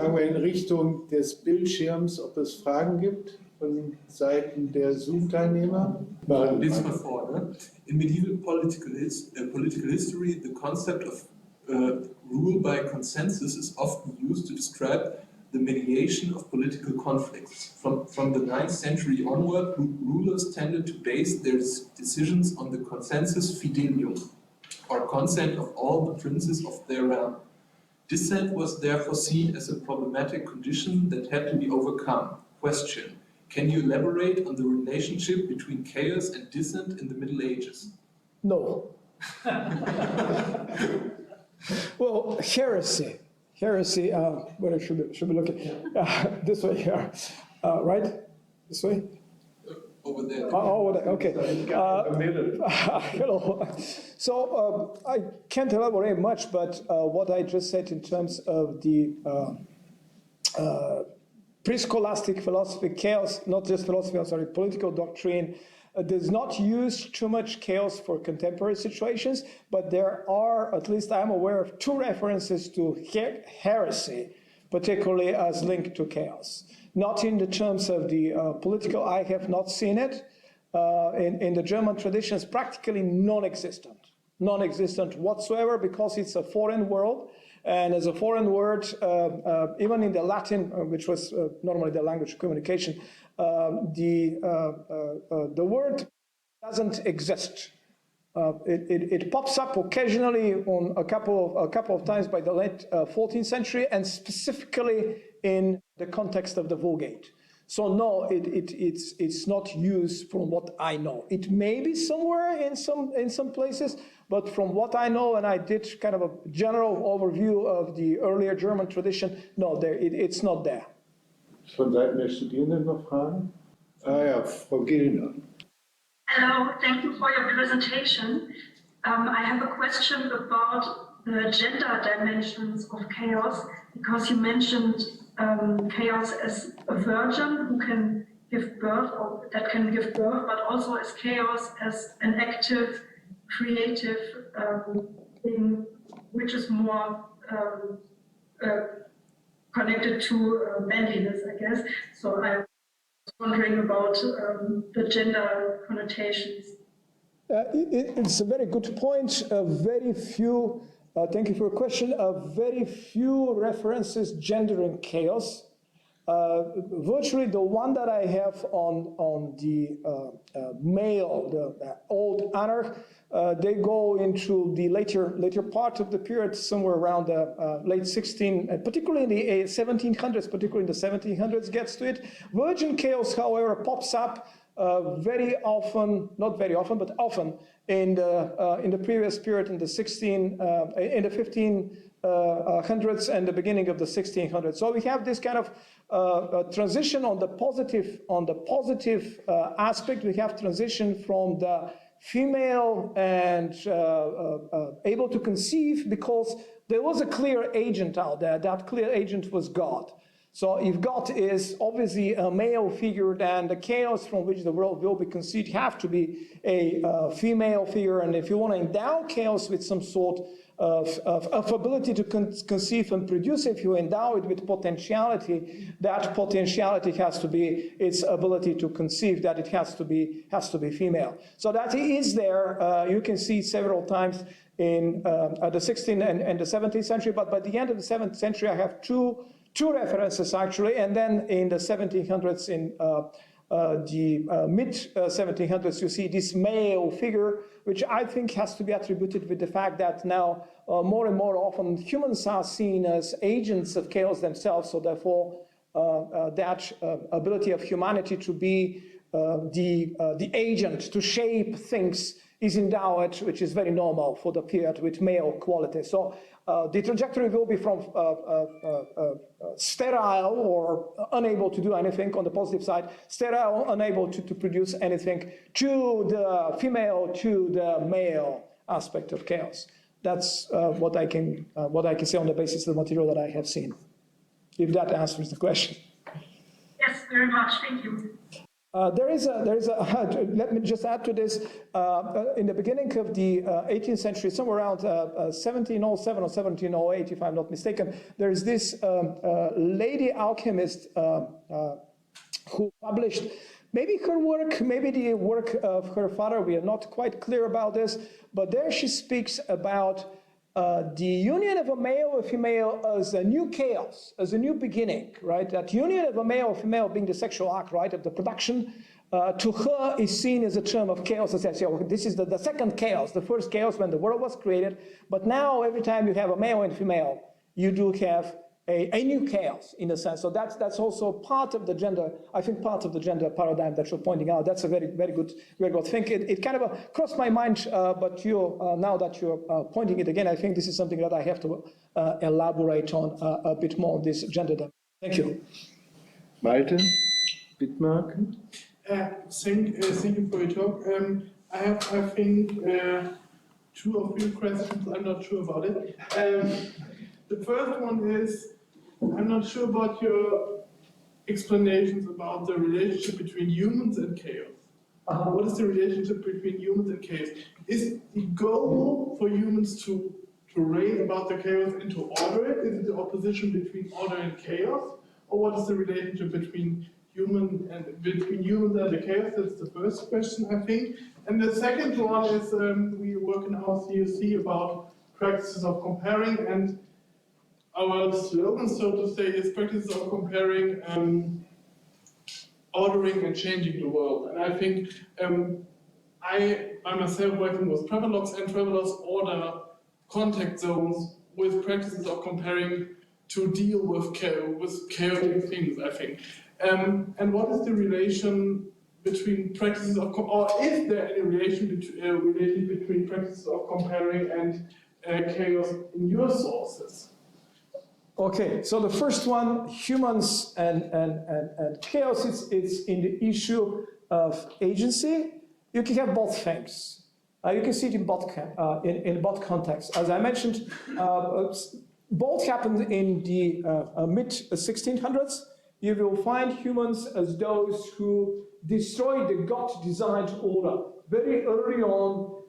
Fragen wir in Richtung des Bildschirms, ob es Fragen gibt von Seiten der Zoom-Teilnehmer. Lesen wir vor, ne? In medieval political history, the concept of rule by consensus is often used to describe the mediation of political conflicts. From the 9th century onward, rulers tended to base their decisions on the consensus fidelium, or consent of all the princes of their realm. Dissent was therefore seen as a problematic condition that had to be overcome. Question: can you elaborate on the relationship between chaos and dissent in the Middle Ages? No. Well, heresy. Heresy, where should we look at? This way here, right? This way? Over there. Over there, okay. So I can't elaborate much, but what I just said in terms of the pre-scholastic philosophy, chaos, not just philosophy, I'm sorry, political doctrine, does not use too much chaos for contemporary situations, but there are, at least I'm aware of, 2 references to heresy, particularly as linked to chaos. Not in the terms of the political, I have not seen it. In the German tradition, it's practically non-existent whatsoever, because it's a foreign word. And as a foreign word, even in the Latin, which was normally the language of communication, the word doesn't exist. It pops up occasionally on a couple of times by the late 14th century, and specifically in the context of the Vulgate. So no, it's not used from what I know. It may be somewhere in some places, but from what I know, and I did kind of a general overview of the earlier German tradition, no, it's not there. Von Seiten der Studierenden noch Fragen? Ja, Frau Gillner. Hello, thank you for your presentation. I have a question about the gender dimensions of chaos, because you mentioned chaos as a virgin who can give birth, or that can give birth, but also as chaos as an active, creative thing, which is more connected to manliness, I guess. So I was wondering about the gender connotations. It's a very good point. Very few. Thank you for your question. Very few references gendering chaos. Virtually the one that I have on the male, the old anarch, they go into the later part of the period, somewhere around the late 16, particularly in the 1700s, particularly in the 1700s gets to it. Virgin chaos, however, pops up very often, not very often, but often in the previous period, in the 1500s and the beginning of the 1600s. So we have this kind of transition on the positive aspect. We have transition from the female and able to conceive, because there was a clear agent out there. That clear agent was God. So if God is obviously a male figure, then the chaos from which the world will be conceived have to be a female figure. And if you want to endow chaos with some sort of ability to conceive and produce, if you endow it with potentiality, that potentiality has to be its ability to conceive, that it has to be female. So that is there. You can see several times in the 16th and the 17th century, but by the end of the 7th century, I have two references actually, and then in the 1700s, in the mid-1700s, you see this male figure, which I think has to be attributed with the fact that now more and more often humans are seen as agents of chaos themselves, so therefore that ability of humanity to be the agent, to shape things, is endowed, which is very normal for the period, with male quality. So the trajectory will be from sterile or unable to do anything on the positive side, sterile, unable to produce anything, to the female, to the male aspect of chaos. That's what I can say on the basis of the material that I have seen. If that answers the question. Yes, very much. Thank you. There is a let me just add to this, in the beginning of the 18th century, somewhere around 1707 or 1708, if I'm not mistaken, there is this lady alchemist who published maybe her work, maybe the work of her father, we are not quite clear about this, but there she speaks about the union of a male and female as a new chaos, as a new beginning, right? That union of a male and female being the sexual act, right, of the production, to her is seen as a term of chaos. As I say, this is the second chaos, the first chaos when the world was created. But now every time you have a male and female, you do have a new chaos in a sense. So that's also part of the gender, I think part of the gender paradigm that you're pointing out. That's a very good thing. It kind of crossed my mind, but now that you're pointing it again, I think this is something that I have to elaborate on a bit more, this gender dimension. Thank you. Malte, Bitmark. Thank you for your talk. I have, I think, 2 or 3 questions. I'm not sure about it. The first one is, I'm not sure about your explanations about the relationship between humans and chaos. What is the relationship between humans and chaos? Is the goal for humans to raise about the chaos and to order it? Is it the opposition between order and chaos? Or what is the relationship between humans and the chaos? That's the first question, I think. And the second one is, we work in our CSC about practices of comparing, and our slogan, so to say, is practices of comparing, ordering and changing the world. And I think I myself working with travelogues, and travelogues order contact zones with practices of comparing to deal with chaotic things, I think. And what is the relation between practices of, or is there any relation between practices of comparing and chaos in your sources? Okay, so the first one, humans and chaos, it's in the issue of agency. You can have both things. You can see it in both contexts. As I mentioned, both happened in the mid-1600s. You will find humans as those who destroy the God-designed order. Very early on,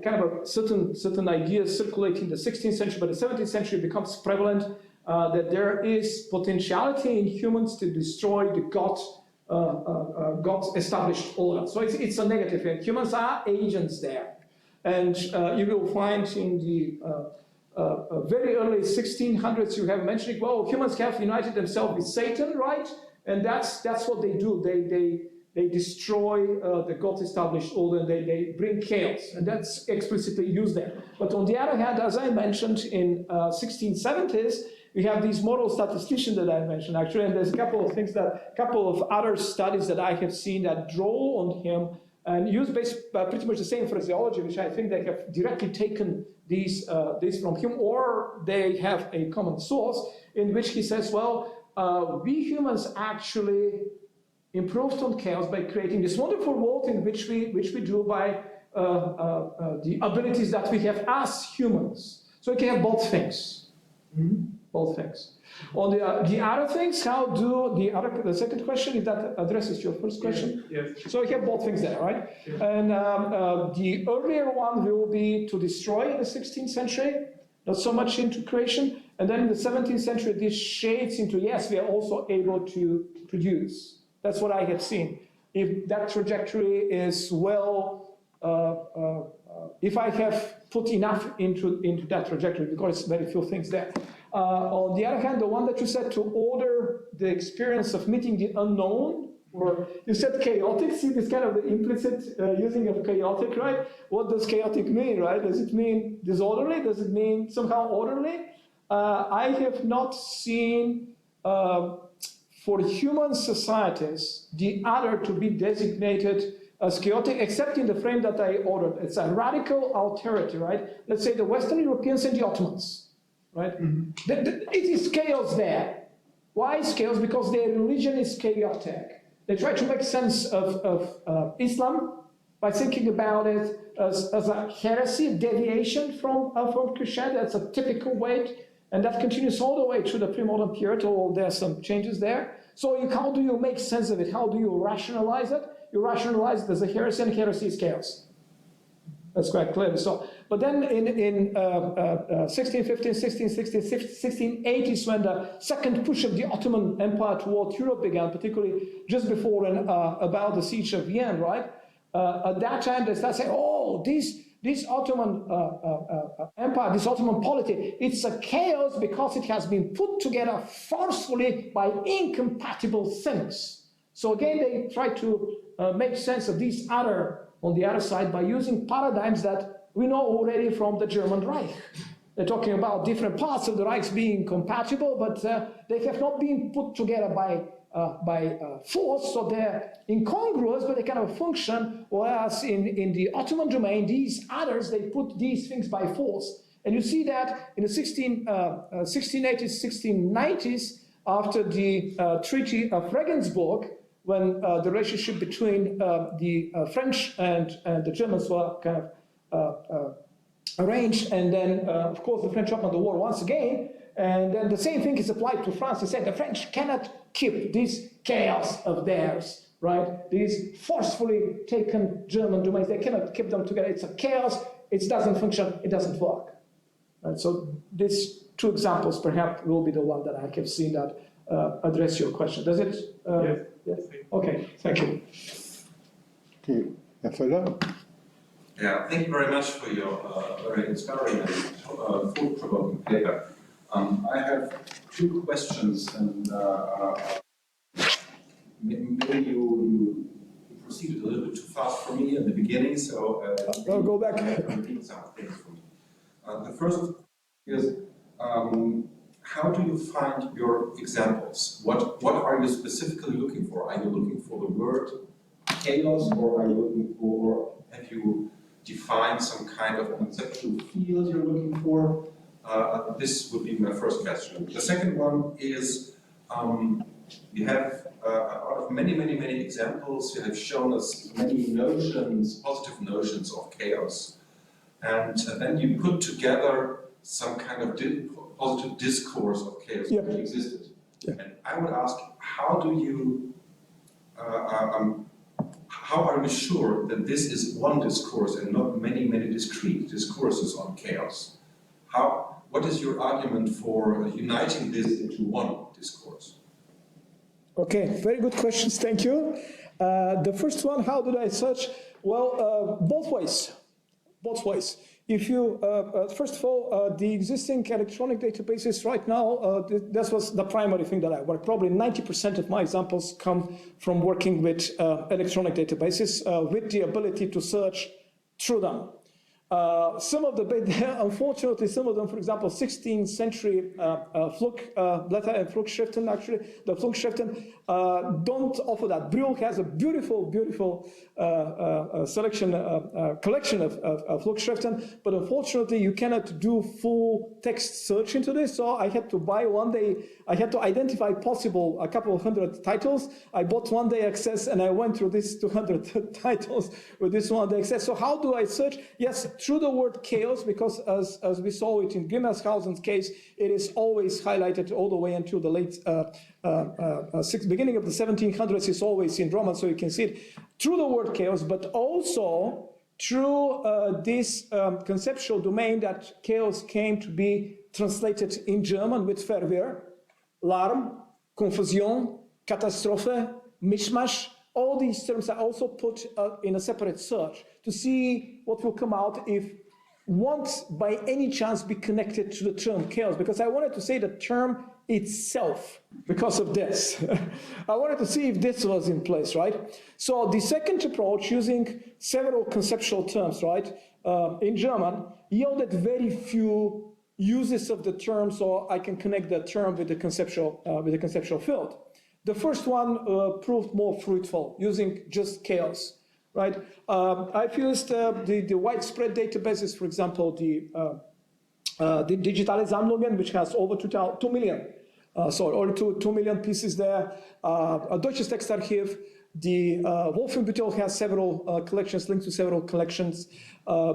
kind of a certain ideas circulate in the 16th century, but the 17th century becomes prevalent that there is potentiality in humans to destroy the God's established order. So it's a negative thing. Humans are agents there. And you will find in the very early 1600s, you have mentioned, well, humans have united themselves with Satan, right? And that's what they do. They destroy the God-established order, and they bring chaos, and that's explicitly used there. But on the other hand, as I mentioned, in 1670s, we have these moral statisticians that I mentioned, actually, and there's a couple of other studies that I have seen that draw on him and use pretty much the same phraseology, which I think they have directly taken these from him, or they have a common source in which he says, well, we humans actually improved on chaos by creating this wonderful world in which we do by the abilities that we have as humans. So we can have both things. Both things. On the other things, how do the second question, if that addresses your first question? Yes. So we have both things there, right? Yes. And the earlier one will be to destroy in the 16th century, not so much into creation. And then in the 17th century, this shades into, yes, we are also able to produce. That's what I have seen. If that trajectory is well, if I have put enough into that trajectory, because very few things there. On the other hand, the one that you said to order the experience of meeting the unknown, or you said chaotic, see this kind of the implicit using of chaotic, right? What does chaotic mean, right? Does it mean disorderly? Does it mean somehow orderly? I have not seen for human societies the other to be designated as chaotic, except in the frame that I ordered. It's a radical alterity, right? Let's say the Western Europeans and the Ottomans, right? It is chaos there. Why is chaos? Because their religion is chaotic. They try to make sense of Islam by thinking about it as a heresy, a deviation from Christianity. That's a typical way, and that continues all the way through the Premodern period, although there are some changes there. So how do you make sense of it? How do you rationalize it? You rationalize it as a heresy, and heresy is chaos. That's quite clear. So, but then in 1615, 1660, 1680s, when the second push of the Ottoman Empire toward Europe began, particularly just before and about the siege of Vienna, right? At that time, they start saying, oh, this Ottoman Empire, this Ottoman polity, it's a chaos because it has been put together forcefully by incompatible things. So again, they try to make sense of these on the other side by using paradigms that we know already from the German Reich. They're talking about different parts of the Reichs being compatible, but they have not been put together by force, so they're incongruous, but they kind of function, whereas in the Ottoman domain, these others, they put these things by force. And you see that in the 1680s, 1690s, after the Treaty of Regensburg, when the relationship between the French and the Germans were kind of arranged, and then, of course, the French opened the war once again, and then the same thing is applied to France. They said the French cannot keep this chaos of theirs, right? These forcefully taken German domains, they cannot keep them together. It's a chaos, it doesn't function, it doesn't work. Right? So these two examples perhaps will be the one that I have seen that address your question. Does it? Yes. Yes. Okay, thank you. Okay, Herr Völler. Yeah, thank you very much for your very inspiring and thought-provoking paper. I have two questions, and maybe you proceeded a little bit too fast for me in the beginning, so I'll go back. Repeat some things for me. The first is, how do you find your examples? What are you specifically looking for? Are you looking for the word chaos, or are you looking for, or have you defined some kind of conceptual field you're looking for? This would be my first question. The second one is, you have, out of many examples, you have shown us many notions, positive notions of chaos. And then you put together some kind of positive discourse of chaos which existed. Yeah. And I would ask, how do you, how are you sure that this is one discourse and not many discrete discourses on chaos? What is your argument for uniting this into one discourse? Okay, very good questions, thank you. The first one, how did I search? Well, both ways. If you, first of all, the existing electronic databases right now, this was the primary thing that I work. Probably 90% of my examples come from working with electronic databases with the ability to search through them. Some of the, unfortunately, some of them, for example, 16th century Flugblätter and Flugschriften, actually, the Flugschriften don't offer that. Brill has a beautiful collection of Flugschriften, but unfortunately, you cannot do full text search into this. So I had to buy one day, I had to identify a couple of hundred titles. I bought one day access, and I went through these 200 titles with this one day access. So how do I search? Yes, through the word chaos, because as we saw it in Grimmelshausen's case, it is always highlighted all the way until the late beginning of the 1700s. It's always in Roman, so you can see it through the word chaos, but also through this conceptual domain that chaos came to be translated in German with Verwirr, Larm, Confusion, Katastrophe, Mishmash. All these terms are also put in a separate search to see what will come out if won't by any chance be connected to the term chaos, because I wanted to say the term itself because of this. I wanted to see if this was in place, right? So the second approach, using several conceptual terms, right, in German, yielded very few uses of the term, so I can connect the term with the conceptual field. The first one proved more fruitful, using just chaos, right? I've used the widespread databases, for example, the Digitale Sammlungen, which has over 2 million, or 2 million pieces there. Deutsches Textarchiv, the Wolfenbüttel has several collections, linked to several collections,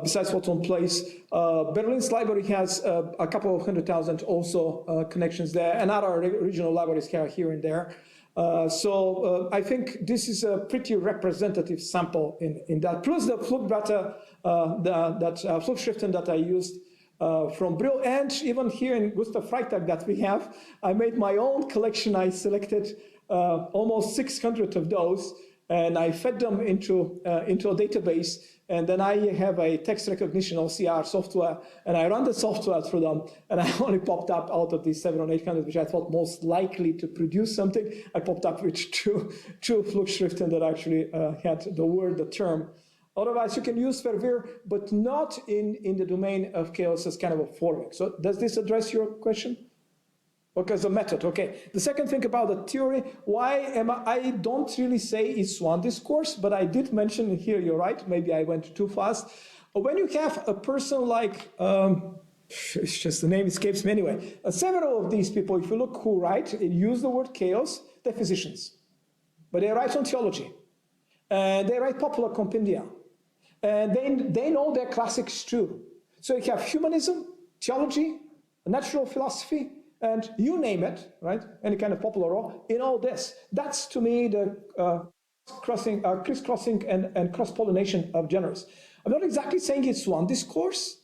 besides what's on place. Berlin's library has a couple of 100,000 also connections there, and other regional libraries here and there. I think this is a pretty representative sample in that. Plus the Flugblätter, Flugschriften that I used from Brill, and even here in Gustav Freytag that we have, I made my own collection. I selected almost 600 of those, and I fed them into a database, and then I have a text recognition OCR software, and I run the software through them, and I only popped up out of these 700 or 800, which I thought most likely to produce something. I popped up with two Flugschriften that actually had the term. Otherwise, you can use Verweer, but not in the domain of chaos as kind of a forming. So does this address your question? Okay, as a method, okay. The second thing about the theory, I don't really say it's one discourse, but I did mention here, you're right, maybe I went too fast. When you have a person like, it's just the name escapes me anyway, several of these people, if you look who write, use the word chaos, they're physicians. But they write on theology, and they write popular compendia, and they know their classics too. So you have humanism, theology, natural philosophy, and you name it, right? Any kind of popular law in all this. That's to me the crisscrossing and cross-pollination of genres. I'm not exactly saying it's one discourse,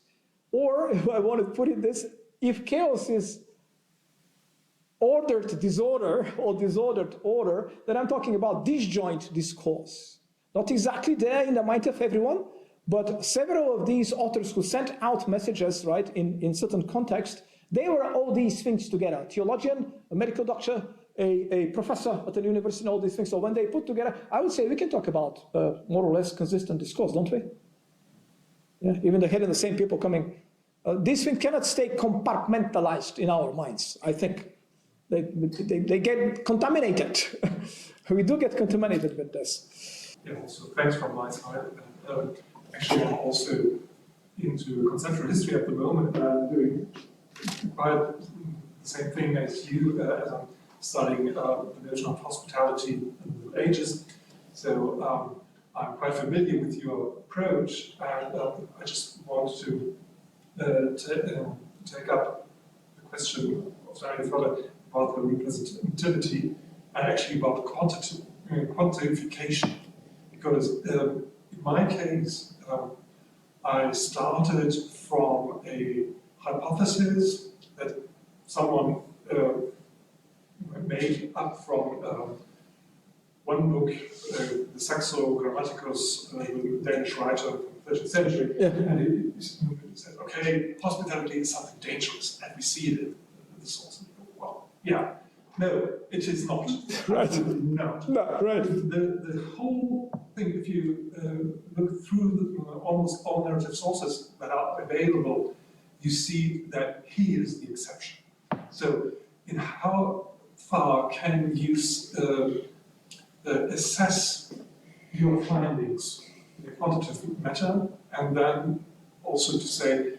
or if I want to put it this, if chaos is ordered disorder or disordered order, then I'm talking about disjoint discourse. Not exactly there in the mind of everyone, but several of these authors who sent out messages, right, in certain context, they were all these things together. A theologian, a medical doctor, a professor at an university, and all these things. So when they put together, I would say we can talk about more or less consistent discourse, don't we? Yeah, even the head and the same people coming. These things cannot stay compartmentalized in our minds, I think. They get contaminated. We do get contaminated with this. Yeah, so thanks from my side. Actually, I'm also into conceptual history at the moment, and I'm doing quite the same thing as you, as I'm studying the notion of hospitality in the Middle Ages. So I'm quite familiar with your approach, and I just want to take up the question of Daniel further about the representativity and actually about quantification. Because in my case, I started from a hypothesis that someone made up from one book, the Saxo Grammaticus, the Danish writer from the 13th century, yeah. And it said, okay, hospitality is something dangerous, and we see it in the source. Well, yeah, no, it is not. Right. No. No, right. The whole thing, if you look through almost all narrative sources that are available, you see that he is the exception. So, in how far can you assess your findings in a quantitative matter, and then also to say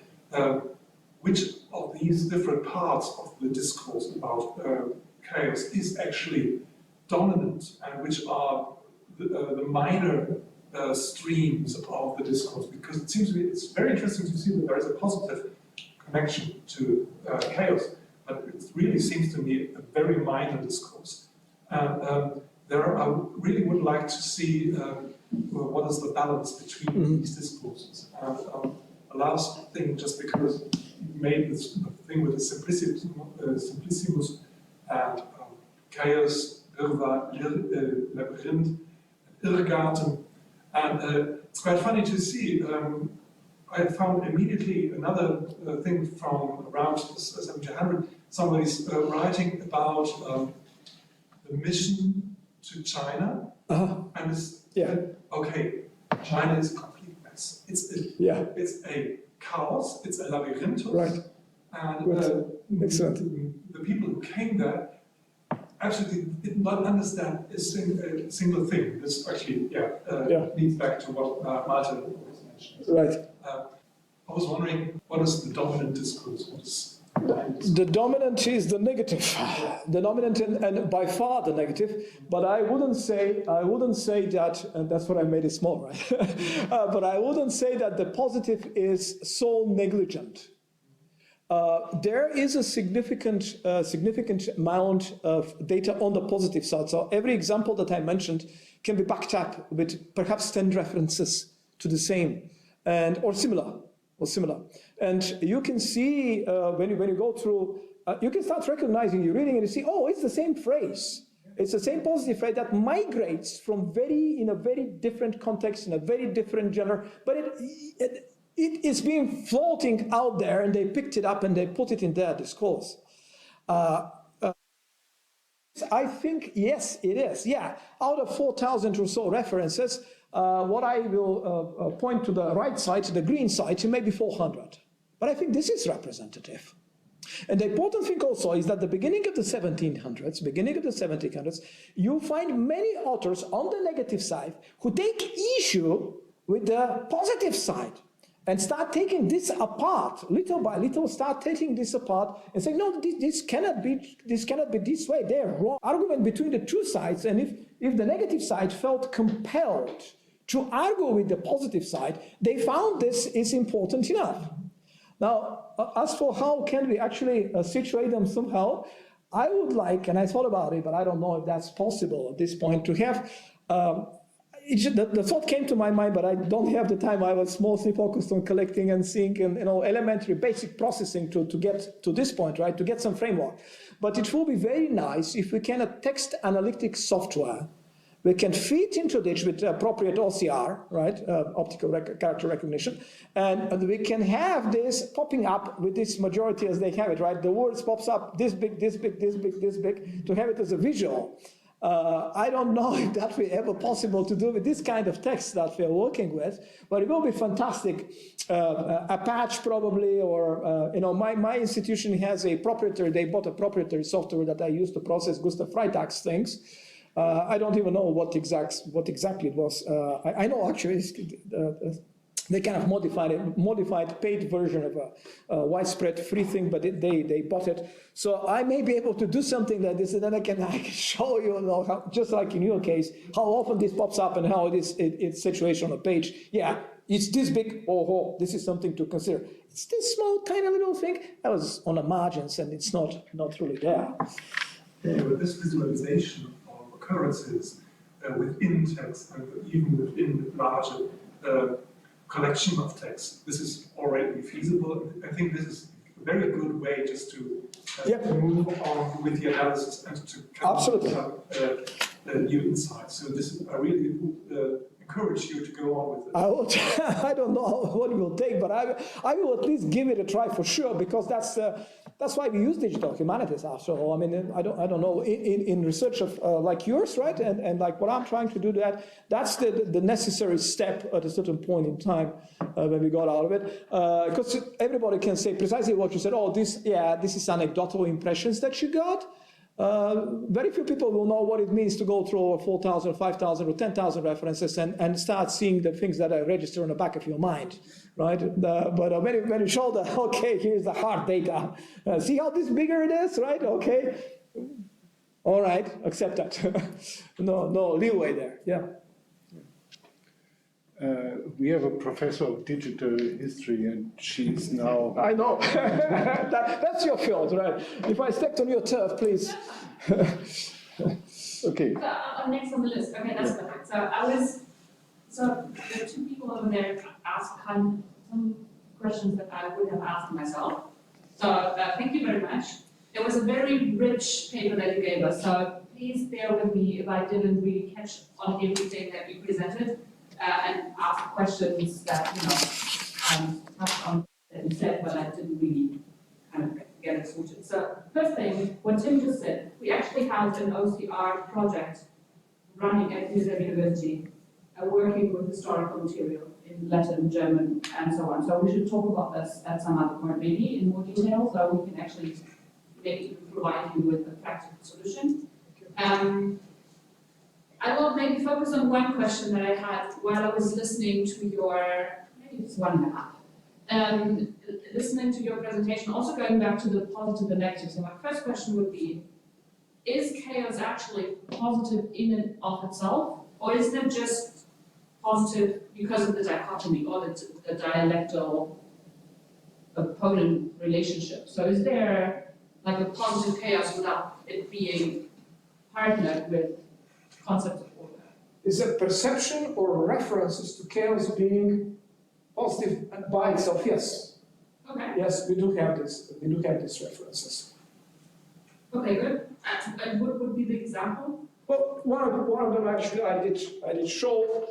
which of these different parts of the discourse about chaos is actually dominant, and which are the minor streams of the discourse, because it seems to me it's very interesting to see that there is a positive connection to chaos, but it really seems to me a very minor discourse. And I really would like to see what is the balance between these discourses. And a last thing, just because you made this thing with the simplicissimus and chaos, labyrinth, Irrgarten, and it's quite funny to see. I found immediately another thing from around 1700. Somebody's writing about the mission to China, and it's okay. China is a complete mess. It's a chaos. It's a labyrinth. Right. And excellent. The people who came there actually did not understand a single thing. This actually, leads back to what Martin was mentioned. Right. I was wondering, what is the dominant discourse? What is the dominant is the negative, the dominant and by far the negative. But I wouldn't say that, and that's what I made it small, right? But I wouldn't say that the positive is so negligent. there is a significant amount of data on the positive side. So every example that I mentioned can be backed up with perhaps 10 references to the same or similar. And you can see when you go through, you can start recognizing, you're reading and you see, oh, it's the same phrase. It's the same positive phrase that migrates from in a very different context, in a very different genre, but it is being floating out there, and they picked it up and they put it in their discourse. I think, yes, it is. Yeah, out of 4,000 or so references, what I will point to the right side, to the green side, to maybe 400. But I think this is representative. And the important thing also is that the beginning of the 1700s, you find many authors on the negative side who take issue with the positive side and start taking this apart, little by little, start taking this apart and say, no, this cannot be this way, they're wrong. Argument between the two sides, and if the negative side felt compelled to argue with the positive side, they found this is important enough. Now, as for how can we actually situate them somehow, I would like, and I thought about it, but I don't know if that's possible at this point, to have, the thought came to my mind, but I don't have the time. I was mostly focused on collecting and seeing, and elementary basic processing to get to this point, right, to get some framework. But it will be very nice if we can a text analytic software. We can feed into this with appropriate OCR, right, optical character recognition, and we can have this popping up with this majority as they have it, right? The words pops up this big, this big, this big, this big, to have it as a visual. I don't know if that will ever possible to do with this kind of text that we're working with, but it will be fantastic. A patch probably, or my institution has a proprietary. They bought a proprietary software that I use to process Gustav Freitag's things. I don't even know what exactly it was. I know actually they kind of modified paid version of a widespread free thing, but they bought it. So I may be able to do something like this, and then I can show you, how, just like in your case, how often this pops up and how it's situated on a page. Yeah, it's this big. Oh, this is something to consider. It's this small, tiny little thing that was on the margins, and it's not really there. Yeah, with this visualization of occurrences within text and even within larger collection of text, this is already feasible. I think this is a very good way just to move on with the analysis and to come up with some new insights. So this, I really encourage you to go on with it. I don't know what it will take, but I will at least give it a try for sure, because that's why we use digital humanities after all. I mean, I don't know, in research of like yours, right, and like what I'm trying to do, that's the necessary step at a certain point in time when we got out of it, because everybody can say precisely what you said. Oh, this is anecdotal impressions that you got. Very few people will know what it means to go through over 4,000, 5,000, or 10,000 references and start seeing the things that are registered in the back of your mind, right? But when you show okay, here's the hard data. See how this bigger it is, right? Okay. All right, accept that. no leeway there, yeah. We have a professor of digital history, and she's now... I know. That's your field, right? If I stepped on your turf, please. Okay. So I'm next on the list. Okay, that's perfect. So the two people over there asked some questions that I would have asked myself. So thank you very much. It was a very rich paper that you gave us. So please bear with me if I didn't really catch on everything that you presented. And ask questions that, touched on that you said, but I didn't really kind of get it sorted. So first thing, what Tim just said, we actually have an OCR project running at University, working with historical material in Latin, German, and so on. So we should talk about this at some other point, maybe in more detail, so we can actually maybe provide you with a practical solution. I will maybe focus on one question that I had while I was listening to your, maybe it's 1.5, listening to your presentation, also going back to the positive and negative. So my first question would be, is chaos actually positive in and of itself, or is it just positive because of the dichotomy or the dialectal opponent relationship. So is there like a positive chaos without it being partnered with concepts of order? Is a perception or references to chaos being positive by itself? Yes. Okay. Yes, we do have this. We do have these references. Okay, good. And what would be the example? Well, one of them actually I did show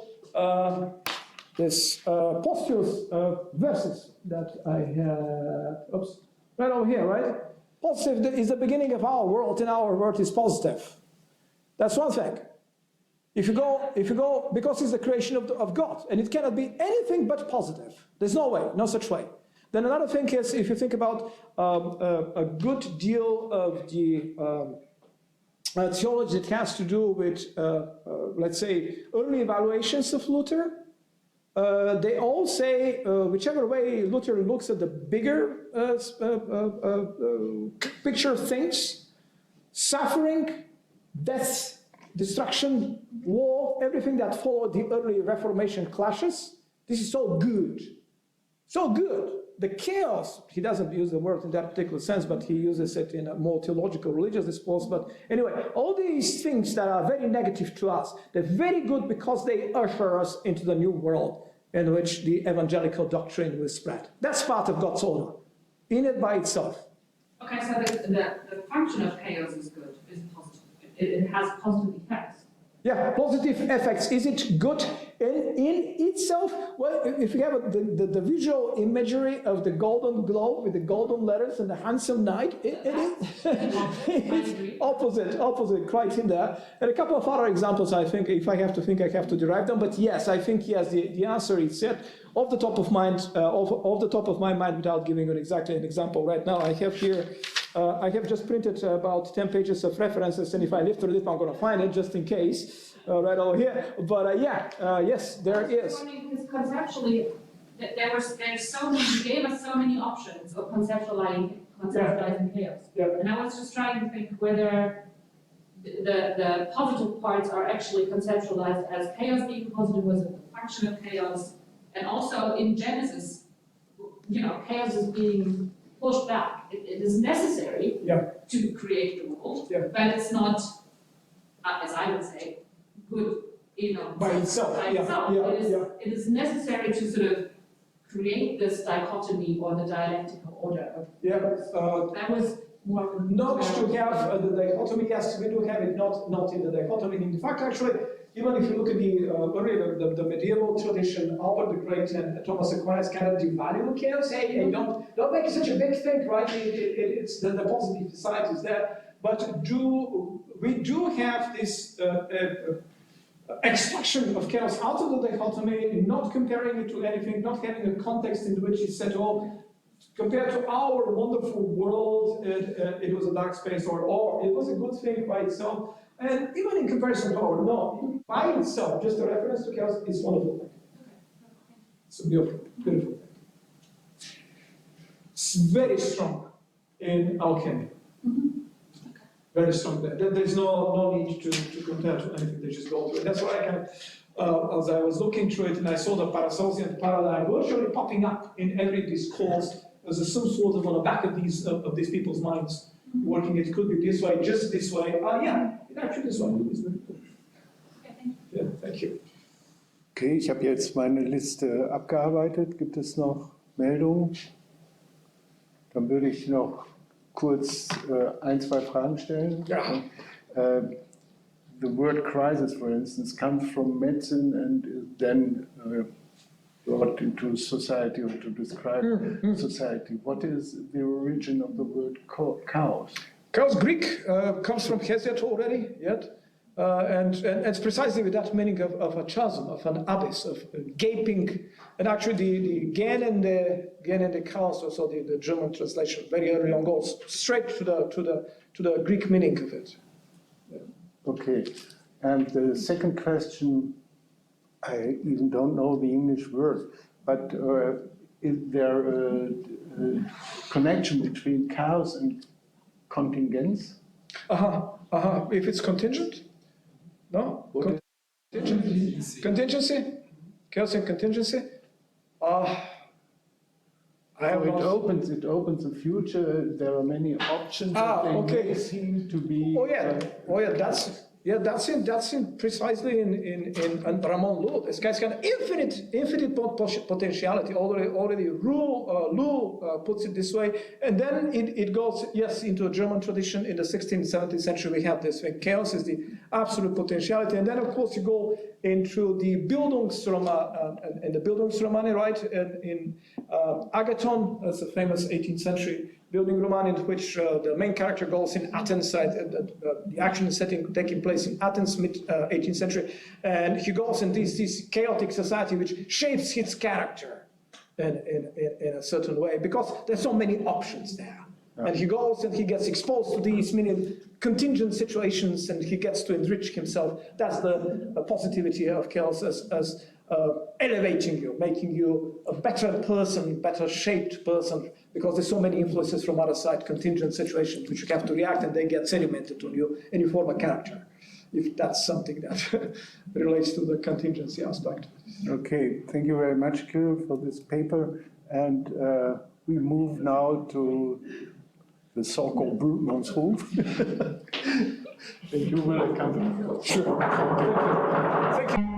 this posthumous verses that I have. Oops, right over here, right? Positive is the beginning of our world, and our world is positive. That's one thing. If you go, because it's the creation of God, and it cannot be anything but positive. There's no way, no such way. Then another thing is, if you think about a good deal of the theology that has to do with, let's say, early evaluations of Luther, they all say, whichever way Luther looks at the bigger picture of things, suffering, death, destruction, war, everything that followed the early Reformation clashes, this is so good. So good. The chaos, he doesn't use the word in that particular sense, but he uses it in a more theological, religious discourse. But anyway, all these things that are very negative to us, they're very good because they usher us into the new world in which the evangelical doctrine will spread. That's part of God's order, in it by itself. Okay, so the function of chaos is good, is positive. It has positive effects. Yeah, positive effects. Is it good in itself? Well, if you have the visual imagery of the golden globe with the golden letters and the handsome knight, it's opposite, quite in there. And a couple of other examples, I think, if I have to think, I have to derive them. But yes, I think yes, the answer is set. Off the top of my mind, without giving you exactly an example right now, I have here. I have just printed about 10 pages of references, and if I lift it, I'm going to find it just in case, right over here. But yes, there is. Because conceptually, there's so many. You gave us so many options of conceptualizing chaos. Yeah. And I was just trying to think whether the positive parts are actually conceptualized as chaos being positive, was it the function of chaos, and also in Genesis, chaos is being pushed back. It is necessary to create the world, but it's not, as I would say, good, by itself. It is necessary to sort of create this dichotomy or the dialectical order. That was more. Not to have the dichotomy. Yes, we do have it. Not in the dichotomy. In fact, actually, even if you look at the medieval tradition, Albert the Great and Thomas Aquinas kind of devalue chaos. Hey, don't make it such a big thing, right? It's the positive side is there. But we do have this extraction of chaos out of the dichotomy, not comparing it to anything, not having a context in which it's set all. Compared to our wonderful world, it was a dark space, or it was a good thing by itself. And even in comparison to our, no, by itself, just a reference to chaos is wonderful. It's a beautiful thing. It's very strong in alchemy. Very strong there. There's no need to compare to anything. They just go through it. That's why I kind of, as I was looking through it, and I saw the Paracelsian paradigm virtually popping up in every discourse as some sort of on the back of these people's minds. Working, it could be this way, just this way. It actually this way. It's very cool. Ja, thank you. Okay, ich habe jetzt meine Liste abgearbeitet. Gibt es noch Meldungen? Dann würde ich noch kurz ein, zwei Fragen stellen. Ja. The word crisis, for instance, comes from medicine and then brought into society or to describe society. What is the origin of the word chaos? Chaos, Greek, comes from Hesiod already, and it's precisely with that meaning of a chasm, of an abyss, of gaping. And actually, the gen and the chaos, also the German translation, very early on, goes straight to the Greek meaning of it. Yeah. Okay, and the second question, I even don't know the English word, but is there a connection between chaos and contingence? If it's contingent? No? Contingency? Chaos and contingency? I have it opens the future. There are many options. And they seem to be. That's in precisely in Ramon Lou. This guy's got infinite potentiality. Already Lou puts it this way, and then it goes into a German tradition. In the 16th, 17th century, we have this. When chaos is the absolute potentiality, and then of course you go into the Bildungsroman and the Bildungsromane, right? In Agathon, that's a famous 18th century building roman in which the main character goes in Athens, right? The action is taking place in Athens, mid-18th century, and he goes in this chaotic society which shapes his character in a certain way because there's so many options there. Yeah. And he goes and he gets exposed to these many contingent situations and he gets to enrich himself. That's the positivity of chaos as elevating you, making you a better person, better shaped person, because there's so many influences from other side, contingent situations which you have to react and they get sedimented on you and you form a character, if that's something that relates to the contingency aspect. Okay, thank you very much, Kiril, for this paper. And we move now to the so-called Broodmannshof. And you will accompany us. Sure. Thank you.